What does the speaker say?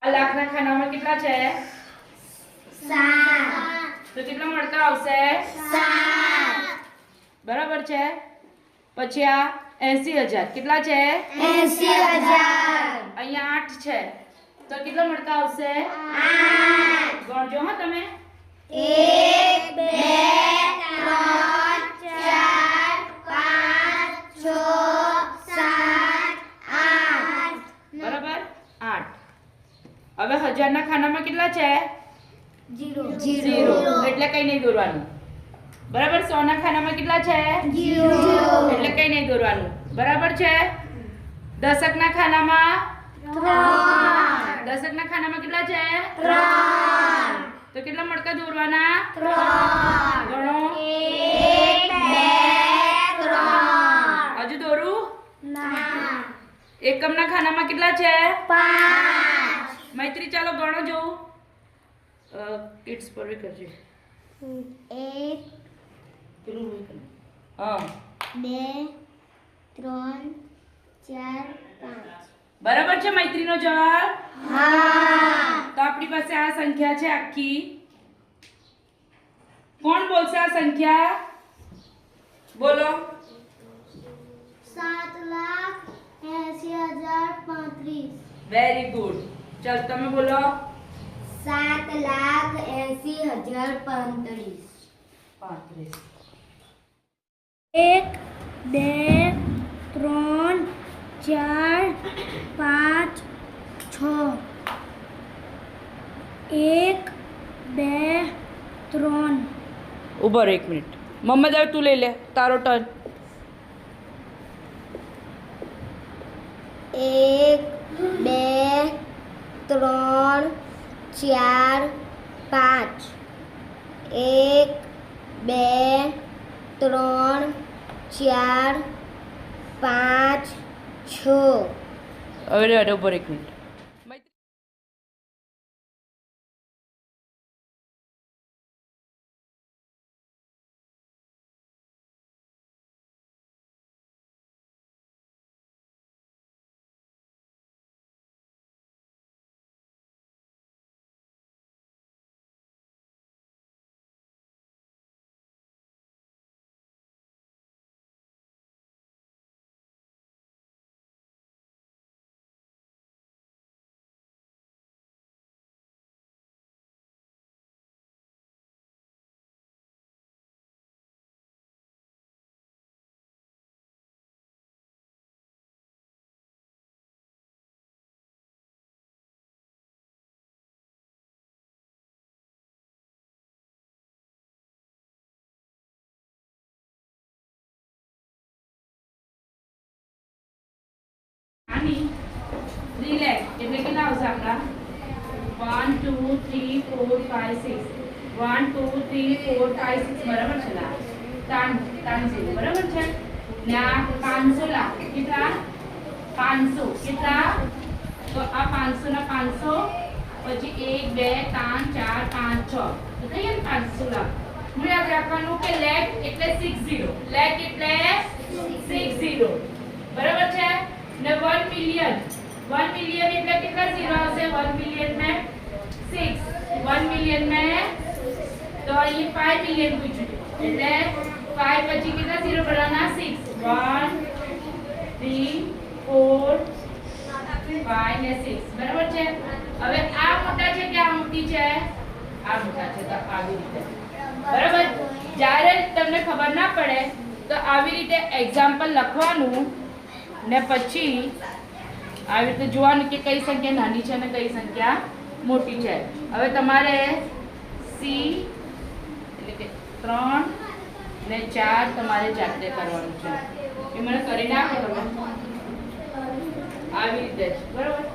આ લાખના ખાનામાં કેટલા છે? 7. તો કેટલા મળતા આવશે? 7. બરાબર છે. પછી આ 80,000 કેટલા છે? 80,000. અહીંયા 8 છે તો કેટલા મળતા આવશે? 8. ગણજો હા તમે. 1 2 3 4 5 6 7 8. બરાબર 8. હવે 1000 ના ખાનામાં કેટલા છે? 0 એટલે કઈ નહીં દોરવાનું. બરાબર 100 ના ખાનામાં કેટલા છે? 0 એટલે કઈ નહીં દોરવાનું. બરાબર છે. દશક ના ખાનામાં 3 દશક ના ખાનામાં કેટલા છે? 3 તો કેટલા મણકા દોરવાના? 3 ગણો. 1 2 3 હજુ દોરું? ના એકમ ના ખાનામાં કેટલા છે? 5 મૈત્રી ચાલો ગણો જોઉં. કિડ્સ પર બી કરજે. 1 પેલું હા 2 3 4 5. બરાબર છે મૈત્રીનો જવાબ. હા તો આપણી પાસે આ સંખ્યા છે આખી. કોણ બોલશે આ સંખ્યા? બોલો. 7,80,035. Very good. ચાલ તમે બોલો. 7,80,035. 35. 1 2 3 4 5 6. 1 2 3 ઉભો રહો 1 મિનિટ. મમ્મદ હવે તું લઈ લે તારો ટર્ન. 1 2 3 4 5. 1 2 3 4 5 6. હવે રેડો ઉભો રહો 1 મિનિટ. આની 3 લાખ એટલે કેટલા આવશે આપણા? 1 2 3 4 5 6. 1 2 3 4 5 6 બરાબર છે ના? તાન 0 બરાબર છે ને આ 500 લાખ કેટલા? 500 કેટલા? તો આ 500 ના 500 પછી 1 2 3 4 5 6 તો થઈ ગયા 500 લાખ. હું યાદ રાખવાનું કે લાખ એટલે 60. લાખ એટલે 60 બરાબર છે ને 1 મિલિયન. 1 મિલિયન એટલે કેટલા ઝીરો આવશે? 1 મિલિયન में 6. 1 મિલિયન में तो ये 5 મિલિયન પૂછ્યું એટલે 5 પછી કેટલા ઝીરો ભરવાના? 6. 1 3 4 5 ને 6 બરાબર છે. હવે આ મોટા છે કે આ મોટી છે? આ મોટા છે તો આવી રીતે બરાબર. જ્યારે તમને ખબર ના પડે તો આવી રીતે એક્ઝામ્પલ લખવાનું ને પછી આવી રીતે જોવાનું કે કઈ સંખ્યા નાની છે અને કઈ સંખ્યા મોટી છે. હવે તમારે સી એટલે કે 3 ને 4 તમારે જાતે કરવાનું છે. એ મને કરીને આપો તમે આવી રીતે જ બરાબર.